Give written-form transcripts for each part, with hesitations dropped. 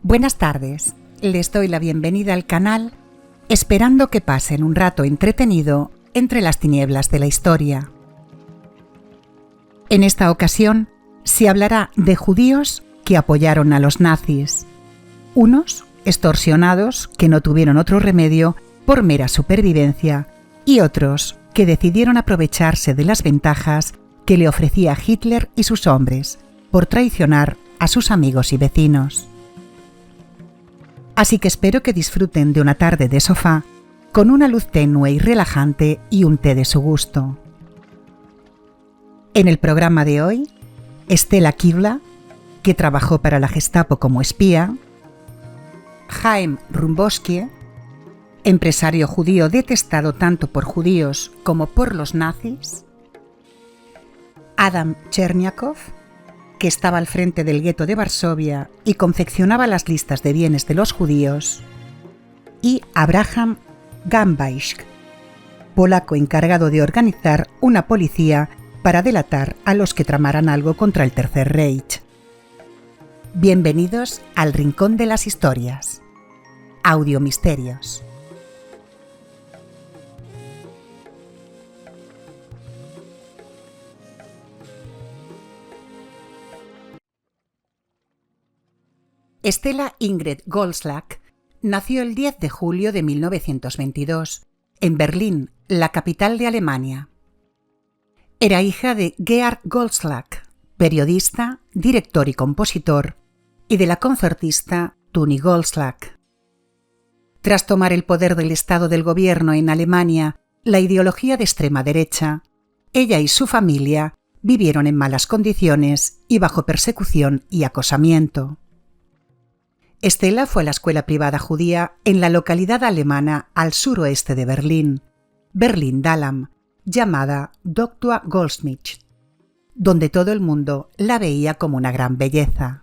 Buenas tardes, les doy la bienvenida al canal, esperando que pasen un rato entretenido entre las tinieblas de la historia. En esta ocasión se hablará de judíos que apoyaron a los nazis, unos extorsionados que no tuvieron otro remedio por mera supervivencia y otros que decidieron aprovecharse de las ventajas que le ofrecía Hitler y sus hombres por traicionar a sus amigos y vecinos. Así que espero que disfruten de una tarde de sofá con una luz tenue y relajante y un té de su gusto. En el programa de hoy, Stella Kivla, que trabajó para la Gestapo como espía, Chaim Rumbosky, empresario judío detestado tanto por judíos como por los nazis, Adam Cherniakov, que estaba al frente del gueto de Varsovia y confeccionaba las listas de bienes de los judíos, y Abraham Gambaisk, polaco encargado de organizar una policía para delatar a los que tramaran algo contra el Tercer Reich. Bienvenidos al Rincón de las Historias. Audiomisterios. Stella Ingrid Goldschlag nació el 10 de julio de 1922 en Berlín, la capital de Alemania. Era hija de Georg Goldschlag, periodista, director y compositor, y de la concertista Tuni Goldschlag. Tras tomar el poder del Estado del Gobierno en Alemania, la ideología de extrema derecha, ella y su familia vivieron en malas condiciones y bajo persecución y acosamiento. Stella fue a la escuela privada judía en la localidad alemana al suroeste de Berlín, Berlin-Dahlem, llamada Dr. Goldschmidt, donde todo el mundo la veía como una gran belleza.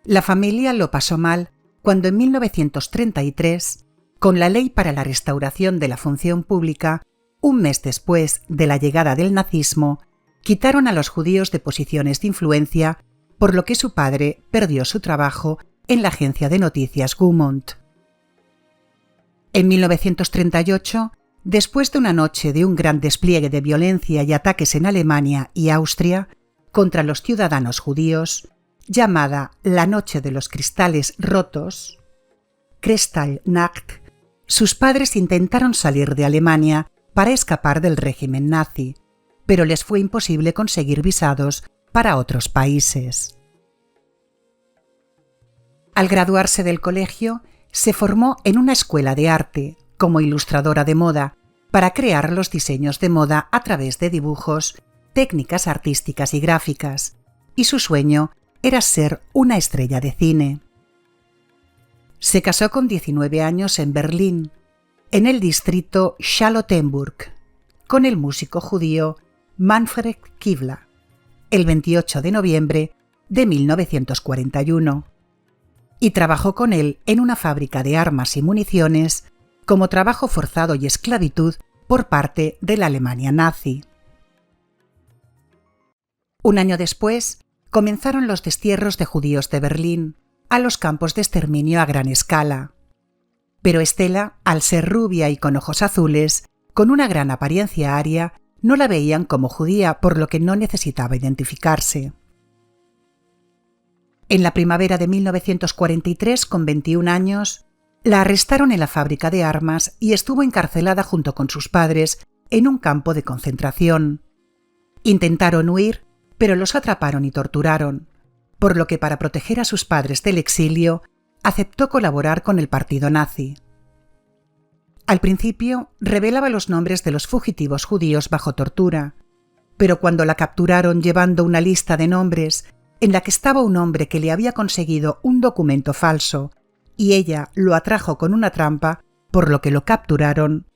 La familia lo pasó mal cuando en 1933, con la Ley para la Restauración de la Función Pública, un mes después de la llegada del nazismo, quitaron a los judíos de posiciones de influencia, por lo que su padre perdió su trabajo en la agencia de noticias Gaumont. En 1938, después de una noche de un gran despliegue de violencia y ataques en Alemania y Austria contra los ciudadanos judíos, llamada la Noche de los Cristales Rotos, Kristallnacht, sus padres intentaron salir de Alemania para escapar del régimen nazi, pero les fue imposible conseguir visados para otros países. Al graduarse del colegio, se formó en una escuela de arte como ilustradora de moda para crear los diseños de moda a través de dibujos, técnicas artísticas y gráficas, y su sueño era ser una estrella de cine. Se casó con 19 años en Berlín, en el distrito Charlottenburg, con el músico judío Manfred Kivla, el 28 de noviembre de 1941, y trabajó con él en una fábrica de armas y municiones como trabajo forzado y esclavitud por parte de la Alemania nazi. Un año después, comenzaron los destierros de judíos de Berlín a los campos de exterminio a gran escala. Pero Stella, al ser rubia y con ojos azules, con una gran apariencia aria, no la veían como judía, por lo que no necesitaba identificarse. En la primavera de 1943, con 21 años, la arrestaron en la fábrica de armas y estuvo encarcelada junto con sus padres en un campo de concentración. Intentaron huir, pero los atraparon y torturaron, por lo que para proteger a sus padres del exilio, aceptó colaborar con el partido nazi. Al principio, revelaba los nombres de los fugitivos judíos bajo tortura, pero cuando la capturaron llevando una lista de nombres en la que estaba un hombre que le había conseguido un documento falso y ella lo atrajo con una trampa, por lo que lo capturaron,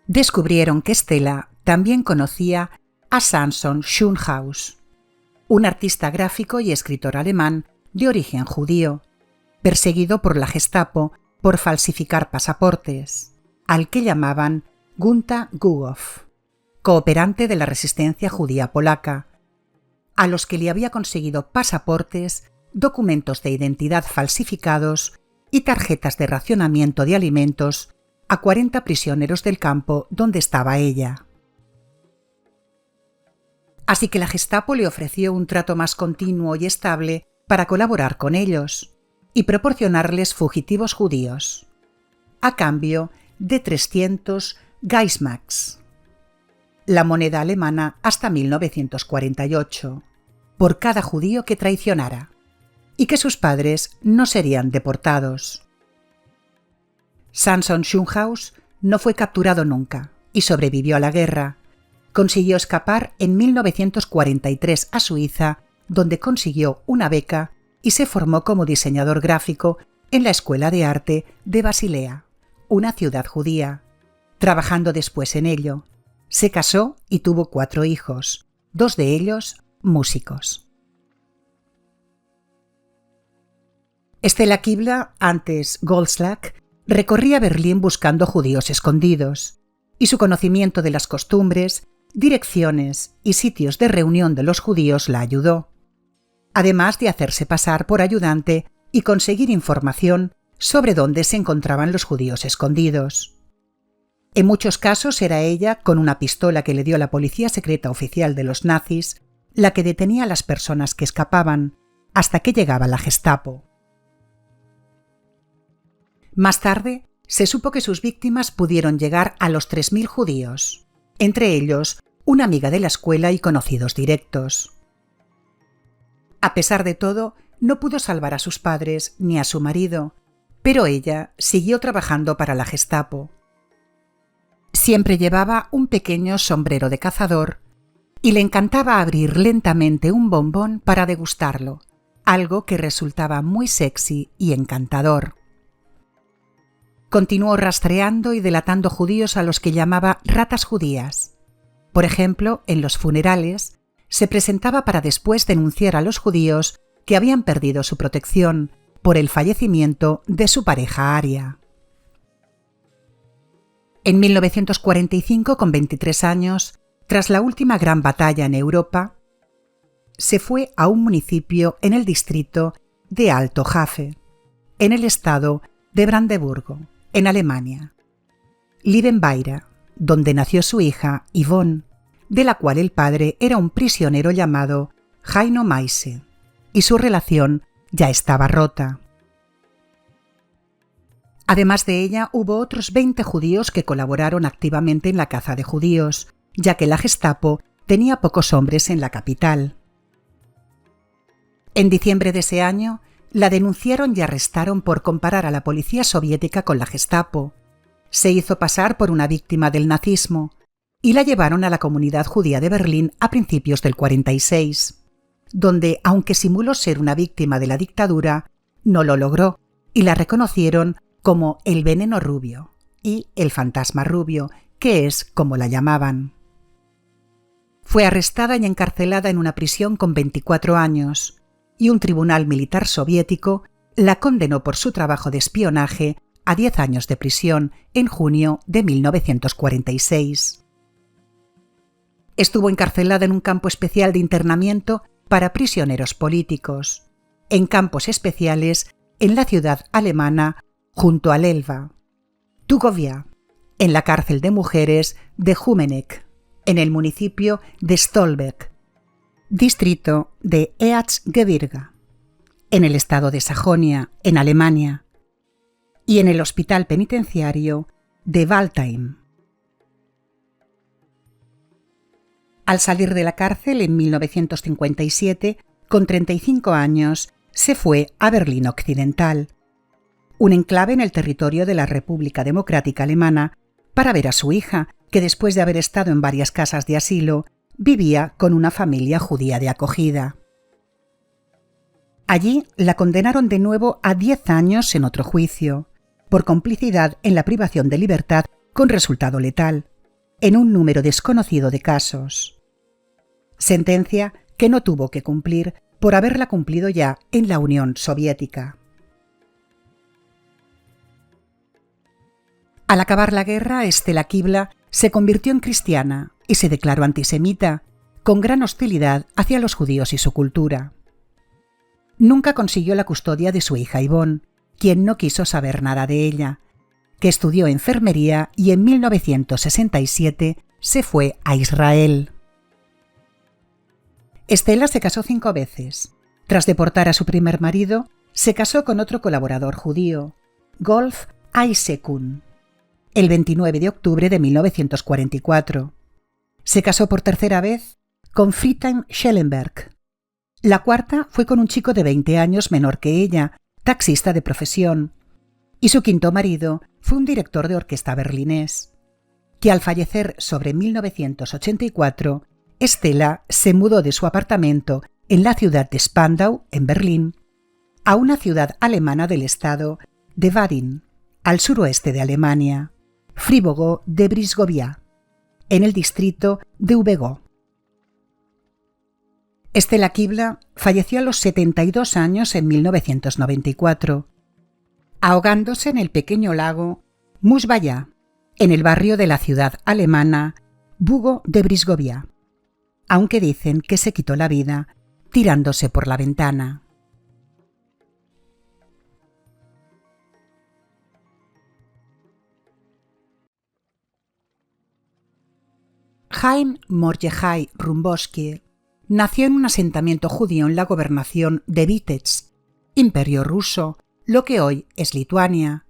descubrieron que Stella también conocía a Samson Schunhaus, un artista gráfico y escritor alemán de origen judío, perseguido por la Gestapo por falsificar pasaportes, al que llamaban Gunther Gugow, cooperante de la resistencia judía polaca, a los que le había conseguido pasaportes, documentos de identidad falsificados y tarjetas de racionamiento de alimentos a 40 prisioneros del campo donde estaba ella. Así que la Gestapo le ofreció un trato más continuo y estable para colaborar con ellos y proporcionarles fugitivos judíos, a cambio de 300 Geismarks, la moneda alemana hasta 1948, por cada judío que traicionara, y que sus padres no serían deportados. Samson Schunhaus no fue capturado nunca y sobrevivió a la guerra. Consiguió escapar en 1943 a Suiza, donde consiguió una beca y se formó como diseñador gráfico en la Escuela de Arte de Basilea, una ciudad judía, trabajando después en ello. Se casó y tuvo 4 hijos, 2 de ellos músicos. Stella Kibla, antes Goldschlag, recorría Berlín buscando judíos escondidos, y su conocimiento de las costumbres, direcciones y sitios de reunión de los judíos la ayudó, además de hacerse pasar por ayudante y conseguir información sobre dónde se encontraban los judíos escondidos. En muchos casos era ella, con una pistola que le dio la policía secreta oficial de los nazis, la que detenía a las personas que escapaban, hasta que llegaba la Gestapo. Más tarde, se supo que sus víctimas pudieron llegar a los 3.000 judíos, entre ellos una amiga de la escuela y conocidos directos. A pesar de todo, no pudo salvar a sus padres ni a su marido, pero ella siguió trabajando para la Gestapo. Siempre llevaba un pequeño sombrero de cazador y le encantaba abrir lentamente un bombón para degustarlo, algo que resultaba muy sexy y encantador. Continuó rastreando y delatando judíos a los que llamaba ratas judías. Por ejemplo, en los funerales, se presentaba para después denunciar a los judíos que habían perdido su protección por el fallecimiento de su pareja aria. En 1945, con 23 años, tras la última gran batalla en Europa, se fue a un municipio en el distrito de Alto Hafe, en el estado de Brandeburgo, en Alemania, Liebenweira, donde nació su hija Yvonne, de la cual el padre era un prisionero llamado Heino Meise, y su relación ya estaba rota. Además de ella, hubo otros 20 judíos que colaboraron activamente en la caza de judíos, ya que la Gestapo tenía pocos hombres en la capital. En diciembre de ese año, la denunciaron y arrestaron por comparar a la policía soviética con la Gestapo. Se hizo pasar por una víctima del nazismo y la llevaron a la comunidad judía de Berlín a principios del 46, donde, aunque simuló ser una víctima de la dictadura, no lo logró y la reconocieron como el veneno rubio y el fantasma rubio, que es como la llamaban. Fue arrestada y encarcelada en una prisión con 24 años, y un tribunal militar soviético la condenó por su trabajo de espionaje a 10 años de prisión en junio de 1946. Estuvo encarcelada en un campo especial de internamiento para prisioneros políticos, en campos especiales en la ciudad alemana junto al Elba, Tugovia, en la cárcel de mujeres de Humenek, en el municipio de Stolberg, distrito de Erzgebirge, en el estado de Sajonia, en Alemania, y en el hospital penitenciario de Waldheim. Al salir de la cárcel en 1957, con 35 años, se fue a Berlín Occidental, un enclave en el territorio de la República Democrática Alemana, para ver a su hija, que después de haber estado en varias casas de asilo, vivía con una familia judía de acogida. Allí la condenaron de nuevo a 10 años en otro juicio, por complicidad en la privación de libertad con resultado letal, en un número desconocido de casos. Sentencia que no tuvo que cumplir por haberla cumplido ya en la Unión Soviética. Al acabar la guerra, Stella Kibla se convirtió en cristiana y se declaró antisemita, con gran hostilidad hacia los judíos y su cultura. Nunca consiguió la custodia de su hija Yvonne, quien no quiso saber nada de ella, que estudió enfermería y en 1967 se fue a Israel. Estela se casó 5 veces. Tras deportar a su primer marido, se casó con otro colaborador judío, Golf Aisekun, el 29 de octubre de 1944. Se casó por tercera vez con Friedhelm Schellenberg. La cuarta fue con un chico de 20 años menor que ella, taxista de profesión, y su quinto marido fue un director de orquesta berlinés, que al fallecer sobre 1984, Estela se mudó de su apartamento en la ciudad de Spandau, en Berlín, a una ciudad alemana del estado de Baden, al suroeste de Alemania, Fribourg de Brisgovia, en el distrito de Uvego. Estela Kibla falleció a los 72 años en 1994, ahogándose en el pequeño lago Musbaya, en el barrio de la ciudad alemana Bugo de Brisgovia, aunque dicen que se quitó la vida tirándose por la ventana. Chaim Mordechai Rumboski nació en un asentamiento judío en la gobernación de Vitebsk, Imperio ruso, lo que hoy es Lituania,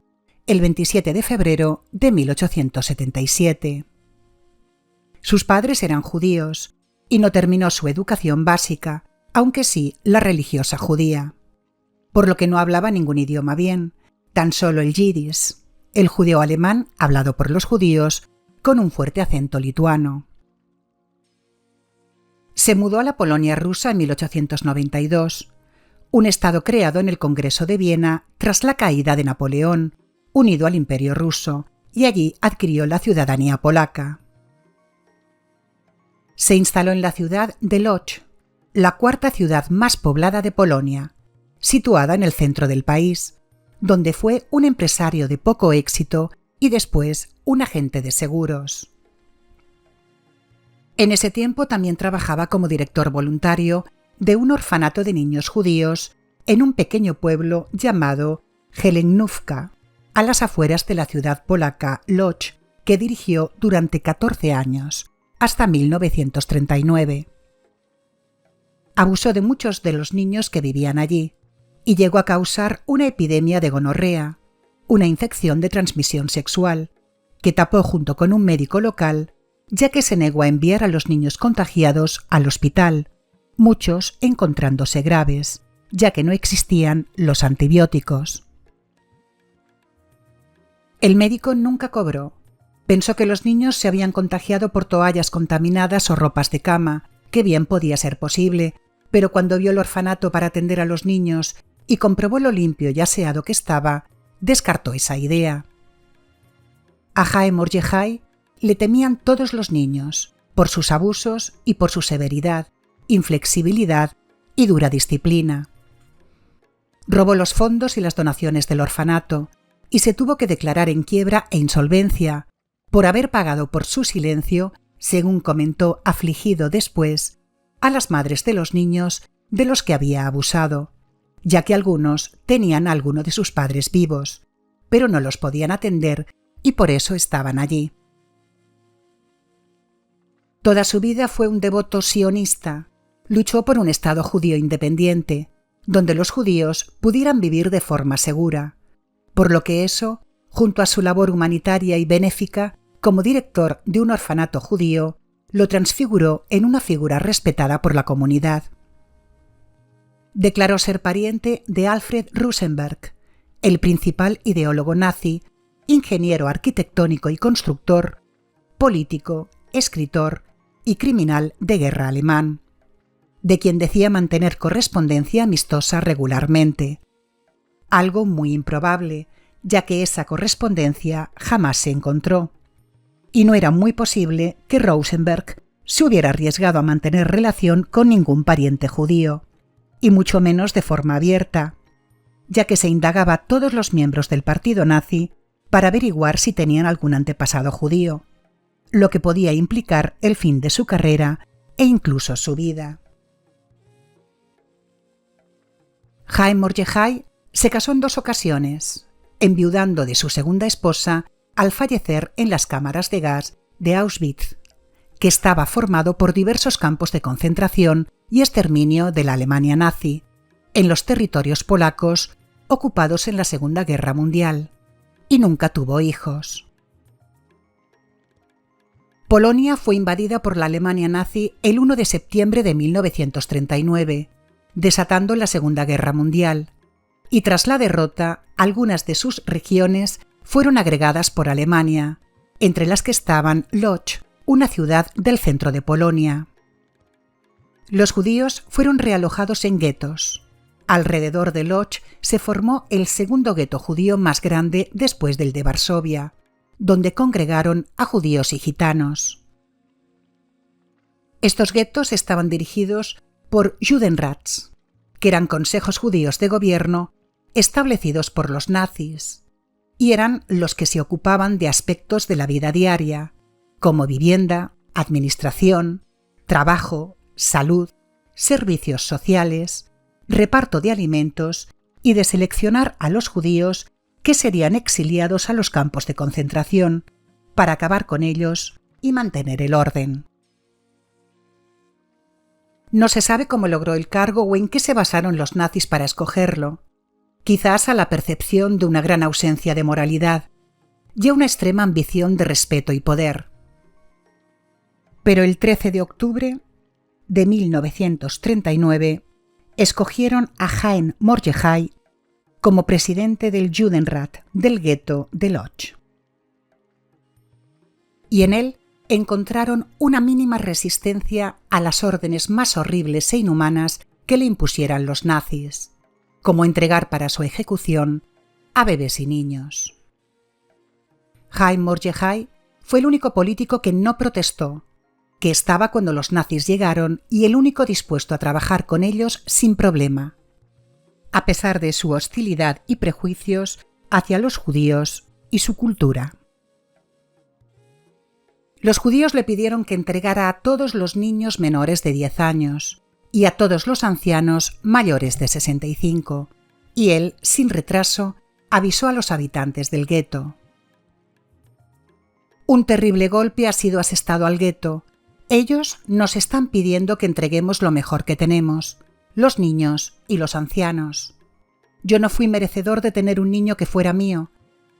el 27 de febrero de 1877. Sus padres eran judíos y no terminó su educación básica, aunque sí la religiosa judía, por lo que no hablaba ningún idioma bien, tan solo el yiddish, el judeo alemán hablado por los judíos con un fuerte acento lituano. Se mudó a la Polonia rusa en 1892, un estado creado en el Congreso de Viena tras la caída de Napoleón, unido al Imperio ruso, y allí adquirió la ciudadanía polaca. Se instaló en la ciudad de Łódź, la cuarta ciudad más poblada de Polonia, situada en el centro del país, donde fue un empresario de poco éxito y después un agente de seguros. En ese tiempo también trabajaba como director voluntario de un orfanato de niños judíos en un pequeño pueblo llamado Helenówka, a las afueras de la ciudad polaca Łódź, que dirigió durante 14 años, hasta 1939. Abusó de muchos de los niños que vivían allí y llegó a causar una epidemia de gonorrea, una infección de transmisión sexual, que tapó junto con un médico local, ya que se negó a enviar a los niños contagiados al hospital, muchos encontrándose graves, ya que no existían los antibióticos. El médico nunca cobró. Pensó que los niños se habían contagiado por toallas contaminadas o ropas de cama, que bien podía ser posible, pero cuando vio el orfanato para atender a los niños y comprobó lo limpio y aseado que estaba, descartó esa idea. A Chaim Mordechai le temían todos los niños, por sus abusos y por su severidad, inflexibilidad y dura disciplina. Robó los fondos y las donaciones del orfanato y se tuvo que declarar en quiebra e insolvencia por haber pagado por su silencio, según comentó afligido después, a las madres de los niños de los que había abusado, ya que algunos tenían a alguno de sus padres vivos, pero no los podían atender y por eso estaban allí. Toda su vida fue un devoto sionista. Luchó por un Estado judío independiente, donde los judíos pudieran vivir de forma segura, por lo que eso, junto a su labor humanitaria y benéfica como director de un orfanato judío, lo transfiguró en una figura respetada por la comunidad. Declaró ser pariente de Alfred Rosenberg, el principal ideólogo nazi, ingeniero arquitectónico y constructor, político, escritor y criminal de guerra alemán, de quien decía mantener correspondencia amistosa regularmente, algo muy improbable, ya que esa correspondencia jamás se encontró, y no era muy posible que Rosenberg se hubiera arriesgado a mantener relación con ningún pariente judío, y mucho menos de forma abierta, ya que se indagaba a todos los miembros del partido nazi para averiguar si tenían algún antepasado judío, lo que podía implicar el fin de su carrera e incluso su vida. Chaim Mordechai se casó en 2 ocasiones, enviudando de su segunda esposa al fallecer en las cámaras de gas de Auschwitz, que estaba formado por diversos campos de concentración y exterminio de la Alemania nazi, en los territorios polacos ocupados en la Segunda Guerra Mundial, y nunca tuvo hijos. Polonia fue invadida por la Alemania nazi el 1 de septiembre de 1939, desatando la Segunda Guerra Mundial, y tras la derrota, algunas de sus regiones fueron agregadas por Alemania, entre las que estaban Lodz, una ciudad del centro de Polonia. Los judíos fueron realojados en guetos. Alrededor de Lodz se formó el segundo gueto judío más grande después del de Varsovia, donde congregaron a judíos y gitanos. Estos guetos estaban dirigidos por Judenrats, que eran consejos judíos de gobierno establecidos por los nazis, y eran los que se ocupaban de aspectos de la vida diaria, como vivienda, administración, trabajo, salud, servicios sociales, reparto de alimentos y de seleccionar a los judíos que serían exiliados a los campos de concentración para acabar con ellos y mantener el orden. No se sabe cómo logró el cargo o en qué se basaron los nazis para escogerlo, quizás a la percepción de una gran ausencia de moralidad y a una extrema ambición de respeto y poder. Pero el 13 de octubre de 1939 escogieron a Chaim Mordechai como presidente del Judenrat del gueto de Lodz. Y en él encontraron una mínima resistencia a las órdenes más horribles e inhumanas que le impusieran los nazis, como entregar para su ejecución a bebés y niños. Chaim Mordechai fue el único político que no protestó, que estaba cuando los nazis llegaron y el único dispuesto a trabajar con ellos sin problema, a pesar de su hostilidad y prejuicios hacia los judíos y su cultura. Los judíos le pidieron que entregara a todos los niños menores de 10 años y a todos los ancianos mayores de 65, y él, sin retraso, avisó a los habitantes del gueto. Un terrible golpe ha sido asestado al gueto. Ellos nos están pidiendo que entreguemos lo mejor que tenemos, los niños y los ancianos. Yo no fui merecedor de tener un niño que fuera mío,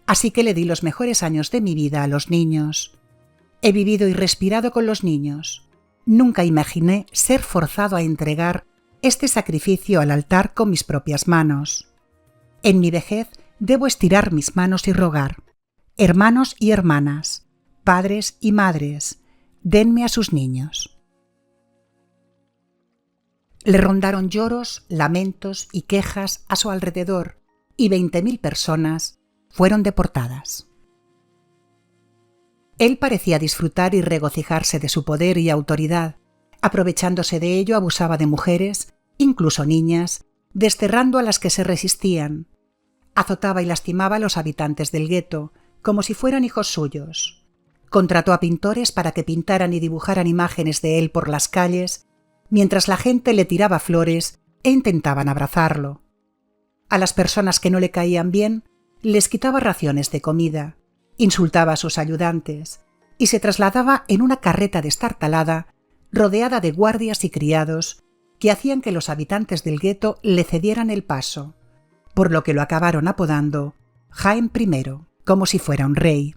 así que le di los mejores años de mi vida a los niños. He vivido y respirado con los niños. Nunca imaginé ser forzado a entregar este sacrificio al altar con mis propias manos. En mi vejez debo estirar mis manos y rogar: hermanos y hermanas, padres y madres, denme a sus niños. Le rondaron lloros, lamentos y quejas a su alrededor, y 20.000 personas fueron deportadas. Él parecía disfrutar y regocijarse de su poder y autoridad. Aprovechándose de ello, abusaba de mujeres, incluso niñas, desterrando a las que se resistían. Azotaba y lastimaba a los habitantes del gueto, como si fueran hijos suyos. Contrató a pintores para que pintaran y dibujaran imágenes de él por las calles, mientras la gente le tiraba flores e intentaban abrazarlo. A las personas que no le caían bien, les quitaba raciones de comida, insultaba a sus ayudantes y se trasladaba en una carreta destartalada, rodeada de guardias y criados, que hacían que los habitantes del gueto le cedieran el paso, por lo que lo acabaron apodando Chaim I, como si fuera un rey.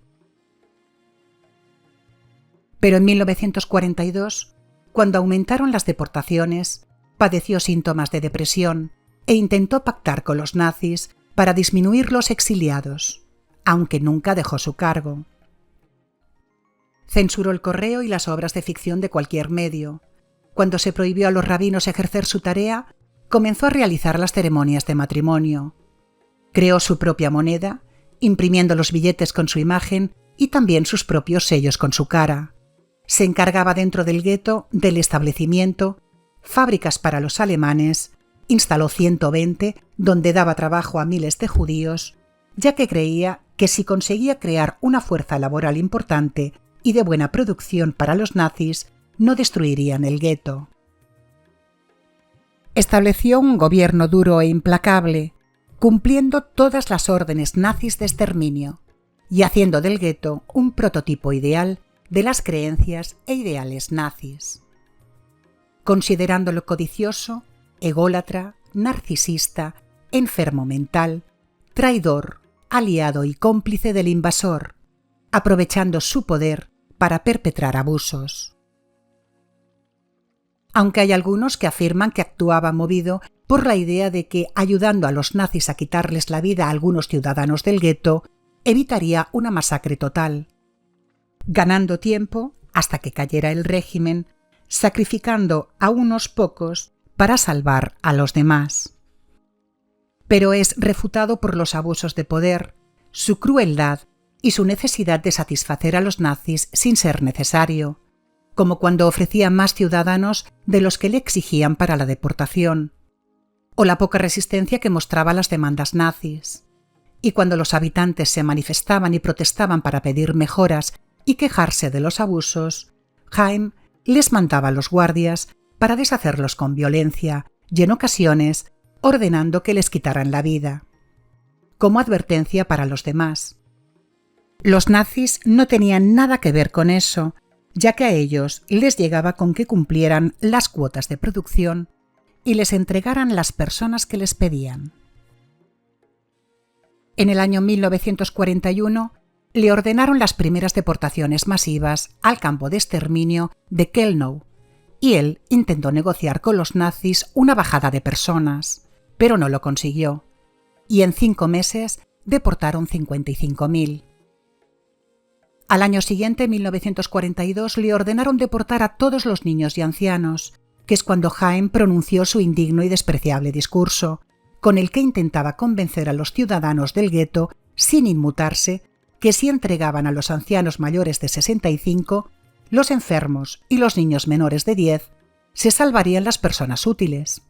Pero en 1942, cuando aumentaron las deportaciones, padeció síntomas de depresión e intentó pactar con los nazis para disminuir los exiliados, aunque nunca dejó su cargo. Censuró el correo y las obras de ficción de cualquier medio. Cuando se prohibió a los rabinos ejercer su tarea, comenzó a realizar las ceremonias de matrimonio. Creó su propia moneda, imprimiendo los billetes con su imagen y también sus propios sellos con su cara. Se encargaba dentro del gueto del establecimiento, fábricas para los alemanes, instaló 120 donde daba trabajo a miles de judíos, ya que creía que si conseguía crear una fuerza laboral importante y de buena producción para los nazis, no destruirían el gueto. Estableció un gobierno duro e implacable, cumpliendo todas las órdenes nazis de exterminio y haciendo del gueto un prototipo ideal de las creencias e ideales nazis. Considerándolo codicioso, ególatra, narcisista, enfermo mental, traidor, aliado y cómplice del invasor, aprovechando su poder para perpetrar abusos. Aunque hay algunos que afirman que actuaba movido por la idea de que, ayudando a los nazis a quitarles la vida a algunos ciudadanos del gueto, evitaría una masacre total, ganando tiempo hasta que cayera el régimen, sacrificando a unos pocos para salvar a los demás. Pero es refutado por los abusos de poder, su crueldad y su necesidad de satisfacer a los nazis sin ser necesario, como cuando ofrecía más ciudadanos de los que le exigían para la deportación, o la poca resistencia que mostraba a las demandas nazis, y cuando los habitantes se manifestaban y protestaban para pedir mejoras y quejarse de los abusos, Heim les mandaba a los guardias para deshacerlos con violencia y en ocasiones ordenando que les quitaran la vida, como advertencia para los demás. Los nazis no tenían nada que ver con eso, ya que a ellos les llegaba con que cumplieran las cuotas de producción y les entregaran las personas que les pedían. En el año 1941 le ordenaron las primeras deportaciones masivas al campo de exterminio de Kellnow, y él intentó negociar con los nazis una bajada de personas, pero no lo consiguió, y en 5 meses deportaron 55.000. Al año siguiente, 1942, le ordenaron deportar a todos los niños y ancianos, que es cuando Heim pronunció su indigno y despreciable discurso, con el que intentaba convencer a los ciudadanos del gueto, sin inmutarse, que si entregaban a los ancianos mayores de 65, los enfermos y los niños menores de 10, se salvarían las personas útiles.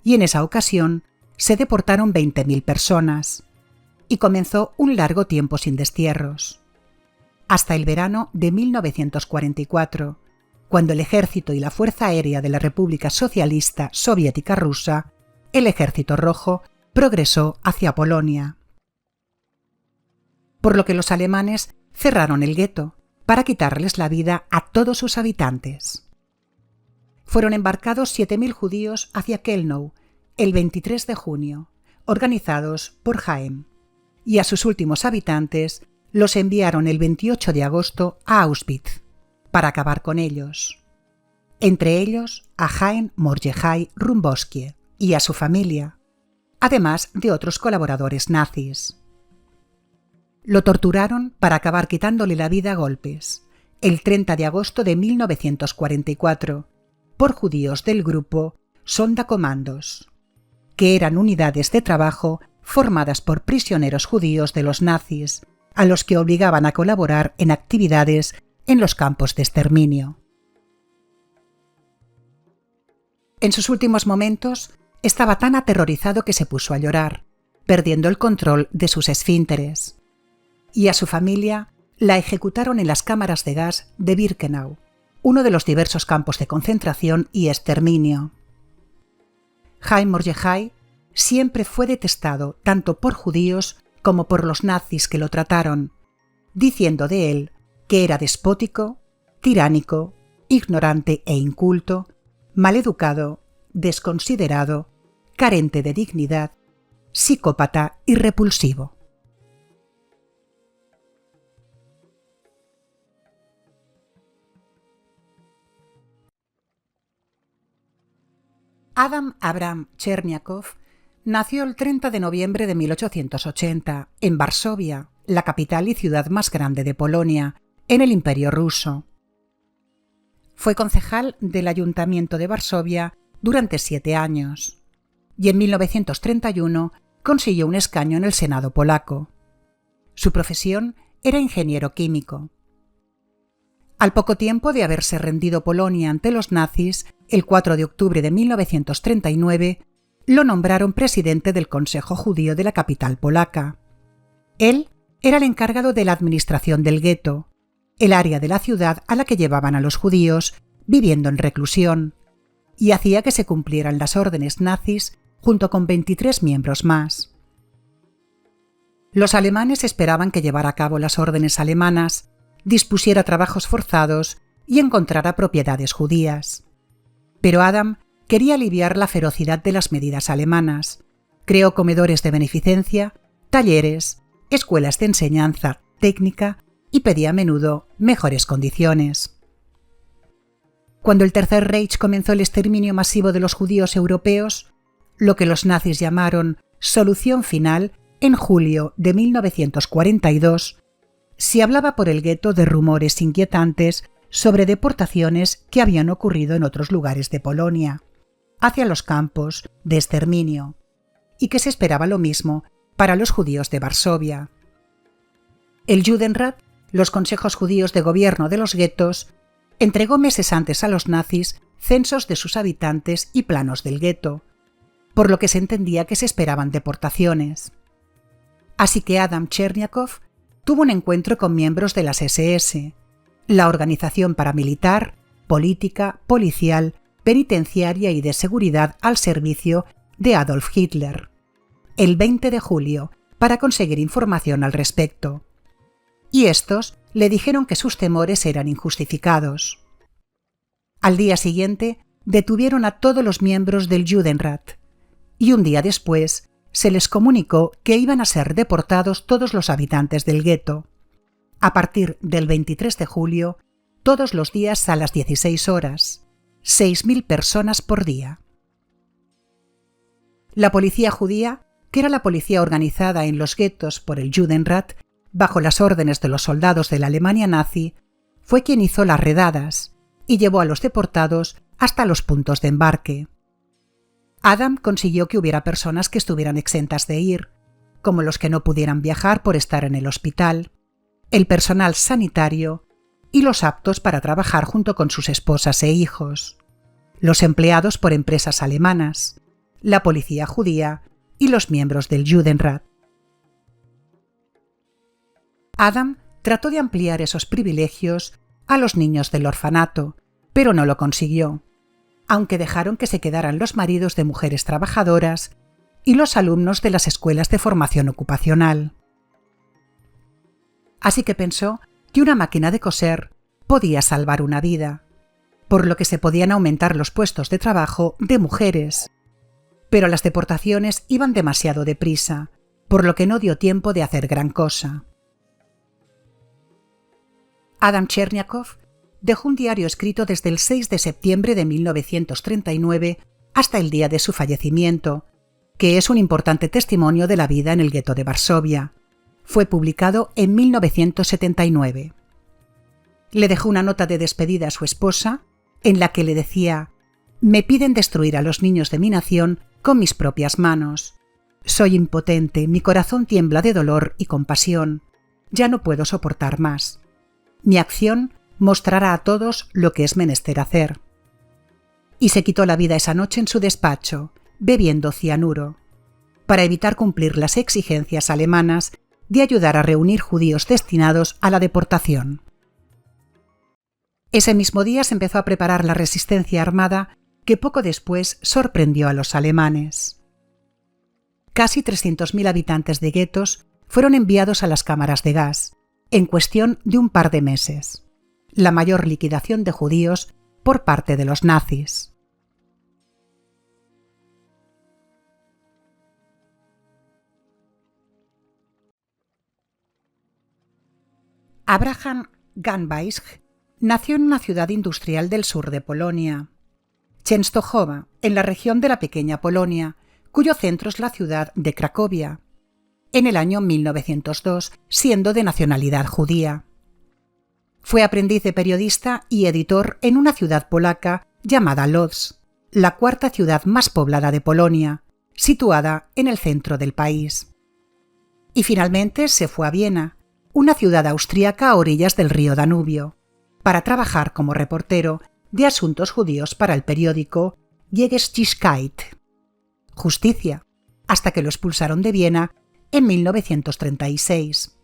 Y en esa ocasión se deportaron 20.000 personas, y comenzó un largo tiempo sin destierros, hasta el verano de 1944, cuando el ejército y la Fuerza Aérea de la República Socialista Soviética Rusa, el Ejército Rojo, progresó hacia Polonia. Por lo que los alemanes cerraron el gueto para quitarles la vida a todos sus habitantes. Fueron embarcados 7.000 judíos hacia Kellnow el 23 de junio, organizados por Heim, y a sus últimos habitantes los enviaron el 28 de agosto a Auschwitz para acabar con ellos, entre ellos a Chaim Mordechai Rumboskie y a su familia, además de otros colaboradores nazis. Lo torturaron para acabar quitándole la vida a golpes, el 30 de agosto de 1944, por judíos del grupo Sonderkommandos, que eran unidades de trabajo formadas por prisioneros judíos de los nazis, a los que obligaban a colaborar en actividades en los campos de exterminio. En sus últimos momentos estaba tan aterrorizado que se puso a llorar, perdiendo el control de sus esfínteres, y a su familia la ejecutaron en las cámaras de gas de Birkenau, uno de los diversos campos de concentración y exterminio. Chaim Mordechai siempre fue detestado tanto por judíos como por los nazis que lo trataron, diciendo de él que era despótico, tiránico, ignorante e inculto, maleducado, desconsiderado, carente de dignidad, psicópata y repulsivo. Adam Abram Cherniakov nació el 30 de noviembre de 1880 en Varsovia, la capital y ciudad más grande de Polonia, en el Imperio ruso. Fue concejal del Ayuntamiento de Varsovia durante 7 años y en 1931 consiguió un escaño en el Senado polaco. Su profesión era ingeniero químico. Al poco tiempo de haberse rendido Polonia ante los nazis, el 4 de octubre de 1939, lo nombraron presidente del Consejo Judío de la capital polaca. Él era el encargado de la administración del gueto, el área de la ciudad a la que llevaban a los judíos viviendo en reclusión, y hacía que se cumplieran las órdenes nazis junto con 23 miembros más. Los alemanes esperaban que llevara a cabo las órdenes alemanas, dispusiera trabajos forzados y encontrara propiedades judías. Pero Adam quería aliviar la ferocidad de las medidas alemanas. Creó comedores de beneficencia, talleres, escuelas de enseñanza técnica y pedía a menudo mejores condiciones. Cuando el Tercer Reich comenzó el exterminio masivo de los judíos europeos, lo que los nazis llamaron solución final, en julio de 1942, se hablaba por el gueto de rumores inquietantes sobre deportaciones que habían ocurrido en otros lugares de Polonia, hacia los campos de exterminio, y que se esperaba lo mismo para los judíos de Varsovia. El Judenrat, los consejos judíos de gobierno de los guetos, entregó meses antes a los nazis censos de sus habitantes y planos del gueto, por lo que se entendía que se esperaban deportaciones. Así que Adam Cherniakov tuvo un encuentro con miembros de las SS, la organización paramilitar, política, policial, penitenciaria y de seguridad al servicio de Adolf Hitler, el 20 de julio, para conseguir información al respecto. Y estos le dijeron que sus temores eran injustificados. Al día siguiente, detuvieron a todos los miembros del Judenrat, y un día después se les comunicó que iban a ser deportados todos los habitantes del gueto. A partir del 23 de julio, todos los días a las 16 horas, 6.000 personas por día. La policía judía, que era la policía organizada en los guetos por el Judenrat, bajo las órdenes de los soldados de la Alemania nazi, fue quien hizo las redadas y llevó a los deportados hasta los puntos de embarque. Adam consiguió que hubiera personas que estuvieran exentas de ir, como los que no pudieran viajar por estar en el hospital, el personal sanitario y los aptos para trabajar junto con sus esposas e hijos, los empleados por empresas alemanas, la policía judía y los miembros del Judenrat. Adam trató de ampliar esos privilegios a los niños del orfanato, pero no lo consiguió, aunque dejaron que se quedaran los maridos de mujeres trabajadoras y los alumnos de las escuelas de formación ocupacional. Así que pensó que una máquina de coser podía salvar una vida, por lo que se podían aumentar los puestos de trabajo de mujeres. Pero las deportaciones iban demasiado deprisa, por lo que no dio tiempo de hacer gran cosa. Adam Cherniakov dejó un diario escrito desde el 6 de septiembre de 1939 hasta el día de su fallecimiento, que es un importante testimonio de la vida en el gueto de Varsovia. Fue publicado en 1979. Le dejó una nota de despedida a su esposa, en la que le decía: «Me piden destruir a los niños de mi nación con mis propias manos. Soy impotente, mi corazón tiembla de dolor y compasión. Ya no puedo soportar más. Mi acción mostrará a todos lo que es menester hacer». Y se quitó la vida esa noche en su despacho, bebiendo cianuro, para evitar cumplir las exigencias alemanas de ayudar a reunir judíos destinados a la deportación. Ese mismo día se empezó a preparar la resistencia armada que poco después sorprendió a los alemanes. Casi 300.000 habitantes de guetos fueron enviados a las cámaras de gas, en cuestión de un par de meses, la mayor liquidación de judíos por parte de los nazis. Abraham Ganbaisch nació en una ciudad industrial del sur de Polonia, Częstochowa, en la región de la Pequeña Polonia, cuyo centro es la ciudad de Cracovia, en el año 1902, siendo de nacionalidad judía. Fue aprendiz de periodista y editor en una ciudad polaca llamada Lodz, la cuarta ciudad más poblada de Polonia, situada en el centro del país. Y finalmente se fue a Viena, una ciudad austríaca a orillas del río Danubio, para trabajar como reportero de asuntos judíos para el periódico Gerechtigkeit, Justicia, hasta que lo expulsaron de Viena en 1936.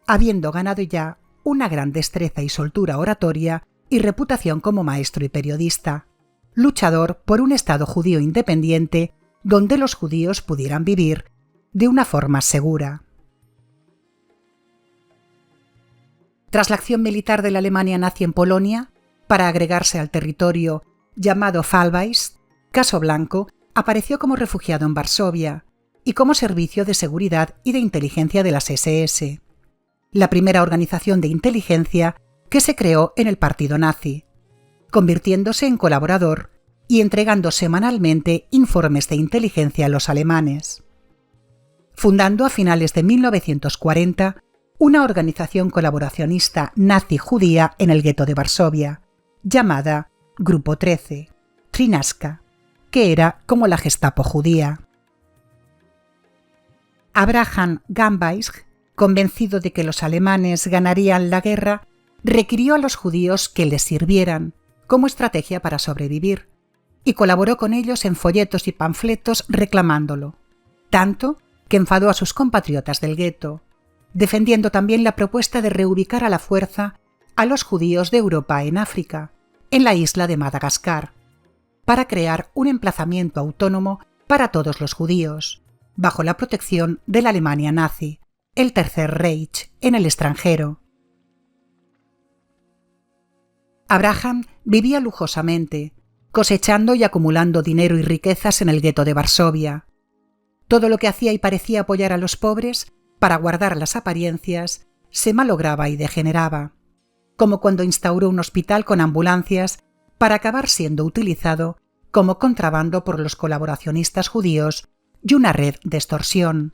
Habiendo ganado ya una gran destreza y soltura oratoria, y reputación como maestro y periodista, luchador por un Estado judío independiente donde los judíos pudieran vivir de una forma segura. Tras la acción militar de la Alemania nazi en Polonia, para agregarse al territorio llamado Fallbeiß, Caso Blanco apareció como refugiado en Varsovia y como servicio de seguridad y de inteligencia de las SS, la primera organización de inteligencia que se creó en el partido nazi, convirtiéndose en colaborador y entregando semanalmente informes de inteligencia a los alemanes, fundando a finales de 1940 una organización colaboracionista nazi-judía en el gueto de Varsovia, llamada Grupo 13, Trinasca, que era como la Gestapo judía. Abraham Gambaysch, convencido de que los alemanes ganarían la guerra, requirió a los judíos que les sirvieran como estrategia para sobrevivir y colaboró con ellos en folletos y panfletos reclamándolo, tanto que enfadó a sus compatriotas del gueto, defendiendo también la propuesta de reubicar a la fuerza a los judíos de Europa en África, en la isla de Madagascar, para crear un emplazamiento autónomo para todos los judíos, bajo la protección de la Alemania nazi, el Tercer Reich, en el extranjero. Abraham vivía lujosamente, cosechando y acumulando dinero y riquezas en el gueto de Varsovia. Todo lo que hacía y parecía apoyar a los pobres, para guardar las apariencias, se malograba y degeneraba, como cuando instauró un hospital con ambulancias para acabar siendo utilizado como contrabando por los colaboracionistas judíos y una red de extorsión.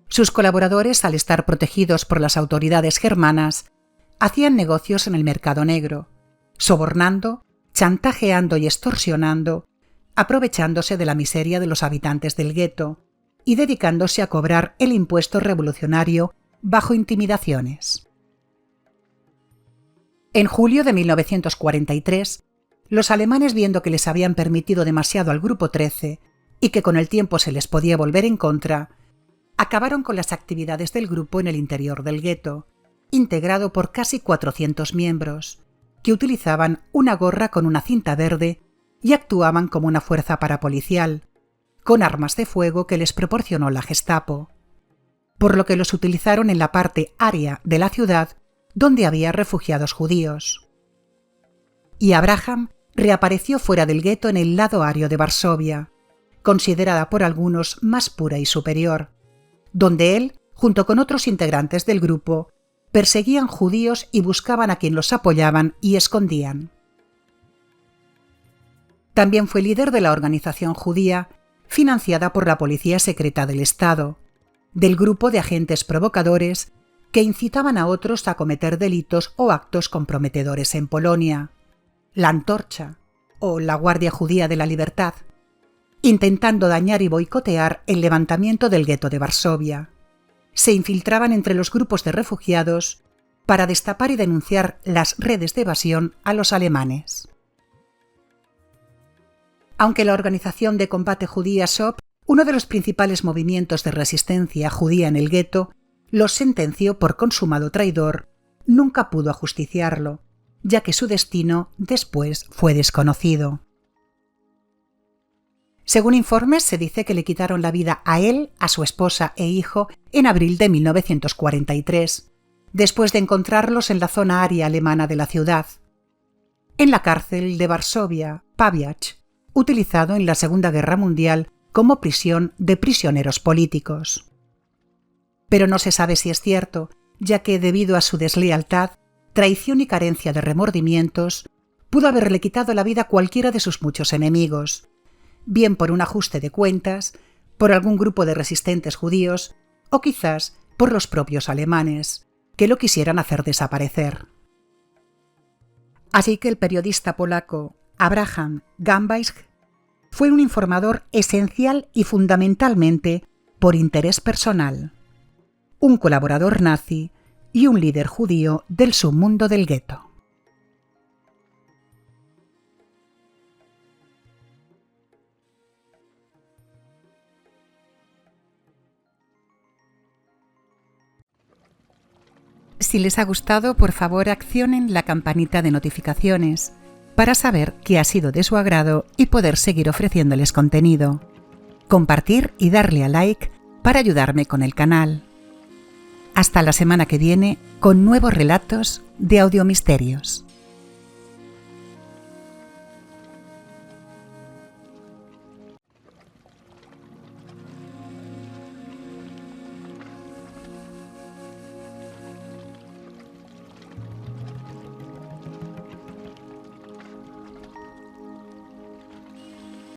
Sus colaboradores, al estar protegidos por las autoridades germanas, hacían negocios en el mercado negro, sobornando, chantajeando y extorsionando, aprovechándose de la miseria de los habitantes del gueto y dedicándose a cobrar el impuesto revolucionario bajo intimidaciones. En julio de 1943, los alemanes, viendo que les habían permitido demasiado al Grupo 13 y que con el tiempo se les podía volver en contra, acabaron con las actividades del grupo en el interior del gueto, integrado por casi 400 miembros, que utilizaban una gorra con una cinta verde y actuaban como una fuerza parapolicial, con armas de fuego que les proporcionó la Gestapo, por lo que los utilizaron en la parte aria de la ciudad donde había refugiados judíos. Y Abraham reapareció fuera del gueto en el lado ario de Varsovia, considerada por algunos más pura y superior, donde él, junto con otros integrantes del grupo, perseguían judíos y buscaban a quien los apoyaban y escondían. También fue líder de la organización judía financiada por la Policía Secreta del Estado, del grupo de agentes provocadores que incitaban a otros a cometer delitos o actos comprometedores en Polonia, la Antorcha o la Guardia Judía de la Libertad, intentando dañar y boicotear el levantamiento del gueto de Varsovia. Se infiltraban entre los grupos de refugiados para destapar y denunciar las redes de evasión a los alemanes. Aunque la organización de combate judía SOP, uno de los principales movimientos de resistencia judía en el gueto, los sentenció por consumado traidor, nunca pudo ajusticiarlo, ya que su destino después fue desconocido. Según informes, se dice que le quitaron la vida a él, a su esposa e hijo en abril de 1943, después de encontrarlos en la zona aria alemana de la ciudad, en la cárcel de Varsovia, Pawiacz, utilizado en la Segunda Guerra Mundial como prisión de prisioneros políticos. Pero no se sabe si es cierto, ya que debido a su deslealtad, traición y carencia de remordimientos, pudo haberle quitado la vida a cualquiera de sus muchos enemigos, bien por un ajuste de cuentas, por algún grupo de resistentes judíos o quizás por los propios alemanes, que lo quisieran hacer desaparecer. Así que el periodista polaco Abraham Gambaysch fue un informador esencial y fundamentalmente por interés personal, un colaborador nazi y un líder judío del submundo del gueto. Si les ha gustado, por favor accionen la campanita de notificaciones para saber que ha sido de su agrado y poder seguir ofreciéndoles contenido. Compartir y darle a like para ayudarme con el canal. Hasta la semana que viene con nuevos relatos de Audiomisterios.